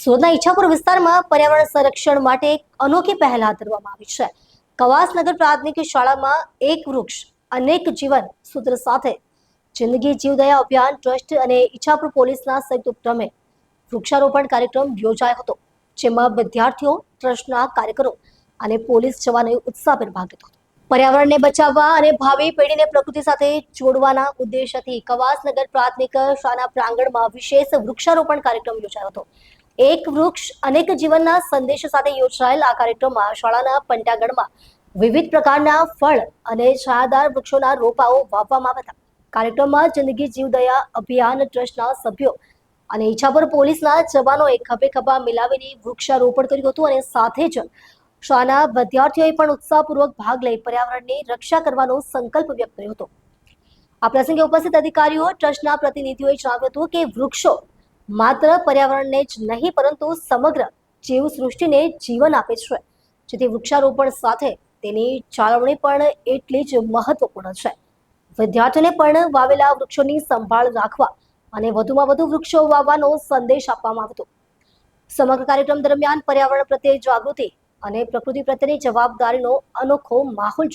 સુરતના ઈચ્છાપુર વિસ્તારમાં પર્યાવરણ સંરક્ષણ માટે એક અનોખી પહેલ હાથ ધરવામાં આવી છે. કવાસનગર પ્રાથમિક શાળામાં એક વૃક્ષ અનેક જીવન સૂત્ર સાથે જિંદગી જીવદયા અભિયાન ટ્રસ્ટ અને ઈચ્છાપુર પોલીસના સંયુક્ત ઉપક્રમે વૃક્ષારોપણ કાર્યક્રમ યોજાયો હતો, જેમાં વિદ્યાર્થીઓ, ટ્રસ્ટના કાર્યકરો અને પોલીસ જવાનોએ ઉત્સાહભેર ભાગ લીધો હતો. પર્યાવરણને બચાવવા અને ભાવિ પેઢીને પ્રકૃતિ સાથે જોડવાના ઉદ્દેશ્યથી કવાસનગર પ્રાથમિક શાળાના પ્રાંગણમાં વિશેષ વૃક્ષારોપણ કાર્યક્રમ યોજાયો હતો. એક વૃક્ષ અનેક જીવનના સંદેશ સાથે યોજાયેલ આ કાર્યક્રમમાં શાળાના પંટાગણમાં વિવિધ પ્રકારના ફળ અને છાયાદાર વૃક્ષોના રોપાઓ વાવવામાં આવ્યા હતા. કાર્યક્રમમાં જિંદગી જીવદયા અભિયાન ટ્રસ્ટના સભ્યો અને ઈચ્છાપુર પોલીસના જવાનોએ ખભે ખભા મિલાવીને વૃક્ષારોપણ કર્યું હતું અને સાથે જ શાળાના વિદ્યાર્થીઓએ પણ ઉત્સાહપૂર્વક ભાગ લઈ પર્યાવરણની રક્ષા કરવાનો સંકલ્પ વ્યક્ત કર્યો હતો. આ પ્રસંગે ઉપસ્થિત અધિકારીઓ, ટ્રસ્ટના પ્રતિનિધિઓએ જણાવ્યું હતું કે વૃક્ષો માત્ર પર્યાવરણને જ નહીં પરંતુ સમગ્ર જીવસૃષ્ટિને જીવન આપે છે, જેથી વૃક્ષારોપણ સાથે તેની જાળવણી પણ એટલી જ મહત્વપૂર્ણ છે. વિદ્યાર્થીઓને પણ વાવેલા વૃક્ષોની સંભાળ રાખવા અને વધુમાં વધુ વૃક્ષો વાવવાનો સંદેશ આપવામાં આવ્યો હતો. સમગ્ર કાર્યક્રમ દરમિયાન પર્યાવરણ પ્રત્યે જાગૃતિ અને પ્રકૃતિ પ્રત્યેની જવાબદારીનો અનોખો માહોલ